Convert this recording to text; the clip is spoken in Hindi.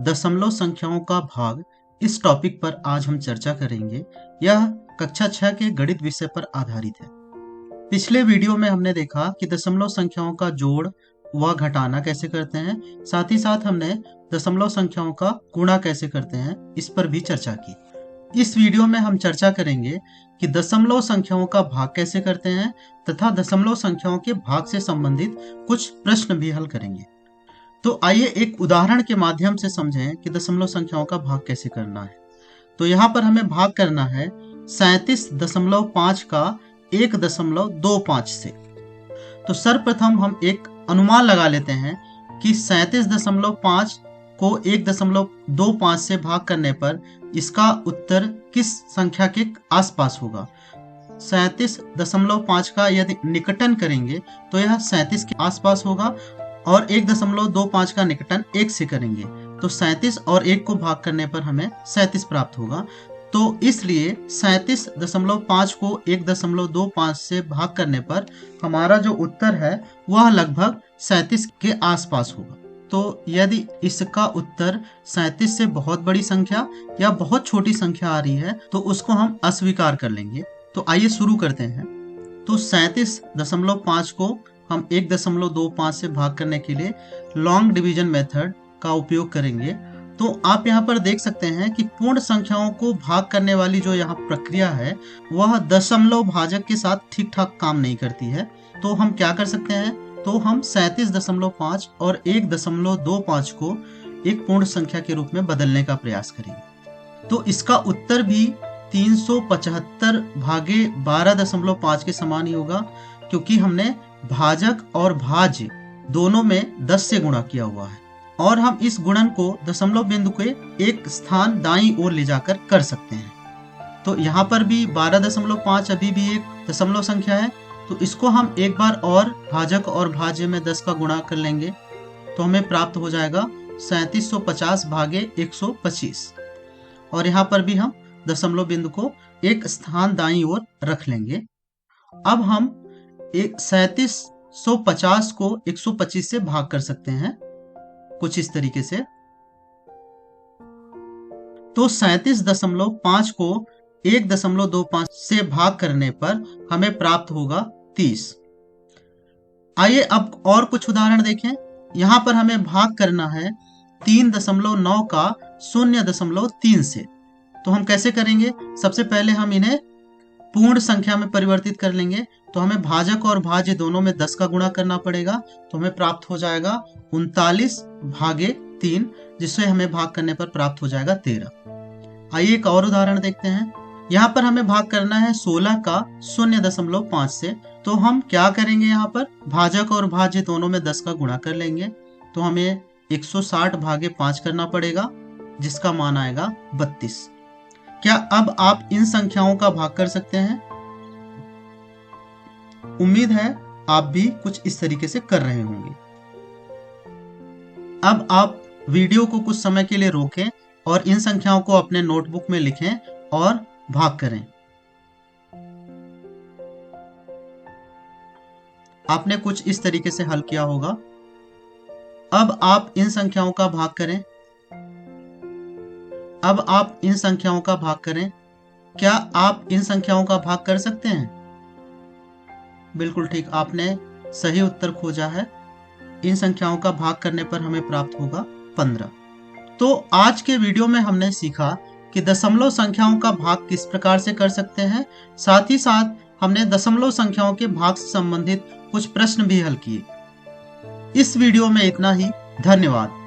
दशमलव संख्याओं का भाग, इस टॉपिक पर आज हम चर्चा करेंगे। यह कक्षा 6 के गणित विषय पर आधारित है। पिछले वीडियो में हमने देखा कि दशमलव संख्याओं का जोड़ व घटाना कैसे करते हैं, साथ ही साथ हमने दशमलव संख्याओं का गुणा कैसे करते हैं, इस पर भी चर्चा की। इस वीडियो में हम चर्चा करेंगे कि दशमलव संख्याओं का भाग कैसे करते हैं तथा दशमलव संख्याओं के भाग से संबंधित कुछ प्रश्न भी हल करेंगे। तो आइए एक उदाहरण के माध्यम से समझें कि दशमलव संख्याओं का भाग कैसे करना है। तो यहाँ पर हमें भाग करना है 37.5 का 1.25 से। तो सर्वप्रथम हम एक अनुमान लगा लेते हैं कि 37.5 को 1.25 से भाग करने पर इसका उत्तर किस संख्या के आसपास होगा। 37.5 का यदि निकटन करेंगे तो यह 37 के आसपास होगा और 1.25 का निकटन 1 से करेंगे तो 37 और 1 को भाग करने पर हमें 37 प्राप्त होगा। तो इसलिए 37.5 को 1.25 से भाग करने पर हमारा जो उत्तर है वह लगभग 37 के आसपास होगा। तो यदि इसका उत्तर 37 से बहुत बड़ी संख्या या बहुत छोटी संख्या आ रही है तो उसको हम अस्वीकार कर लेंगे। तो आइए शुरू करते हैं। तो 37.5 को हम 1.25 से भाग करने के लिए लॉन्ग डिवीजन मेथड का उपयोग करेंगे। तो आप यहाँ पर देख सकते हैं कि पूर्ण संख्याओं को भाग करने वाली जो यहाँ प्रक्रिया है वह दशमलव भाजक के साथ ठीक ठाक काम नहीं करती है। तो हम क्या कर सकते हैं, तो हम 37.5 और 1.25 को एक पूर्ण संख्या के रूप में बदलने का प्रयास करेंगे। तो इसका उत्तर भी 375 भागे 12.5 के समान ही होगा, क्योंकि हमने भाजक और भाज्य दोनों में 10 से गुणा किया हुआ है और हम इस गुणन को दशमलव बिंदु के एक स्थान दाईं ओर ले जाकर कर सकते हैं। तो यहाँ पर भी 12.5 अभी भी एक दशमलव संख्या है, तो इसको हम एक बार और भाजक और भाज्य में 10 का गुणा कर लेंगे तो हमें प्राप्त हो जाएगा 3750 भागे 125 और यहाँ पर भी हम दशमलव बिंदु को एक स्थान दाईं ओर रख लेंगे। अब हम 3750 को 125 से भाग कर सकते हैं कुछ इस तरीके से। तो 37.5 को 1.25 से भाग करने पर हमें प्राप्त होगा 30। आइए अब और कुछ उदाहरण देखें। यहाँ पर हमें भाग करना है 3.9 का 0.3 से। तो हम कैसे करेंगे, सबसे पहले हम इन्हें पूर्ण संख्या में परिवर्तित कर लेंगे। तो हमें भाजक और भाज्य दोनों में 10 का गुणा करना पड़ेगा तो हमें प्राप्त हो जाएगा 39 भागे 3, जिससे हमें भाग करने पर प्राप्त हो जाएगा 13। आइए एक और उदाहरण देखते हैं। यहाँ पर हमें भाग करना है 16 का 0.5 से। तो हम क्या करेंगे, यहाँ पर भाजक और भाज्य दोनों में 10 का गुणा कर लेंगे तो हमें 160 भागे 5 करना पड़ेगा, जिसका मान आएगा 32। क्या अब आप इन संख्याओं का भाग कर सकते हैं? उम्मीद है आप भी कुछ इस तरीके से कर रहे होंगे। अब आप वीडियो को कुछ समय के लिए रोकें और इन संख्याओं को अपने नोटबुक में लिखें और भाग करें। आपने कुछ इस तरीके से हल किया होगा। अब आप इन संख्याओं का भाग करें। अब आप इन संख्याओं का भाग करें। क्या आप इन संख्याओं का भाग कर सकते हैं? बिल्कुल ठीक, आपने सही उत्तर खोजा है। इन संख्याओं का भाग करने पर हमें प्राप्त होगा 15। तो आज के वीडियो में हमने सीखा कि दशमलव संख्याओं का भाग किस प्रकार से कर सकते हैं। साथ ही साथ हमने दशमलव संख्याओं के भाग से संबंधित कुछ प्रश्न भी हल किए। इस वीडियो में इतना ही। धन्यवाद।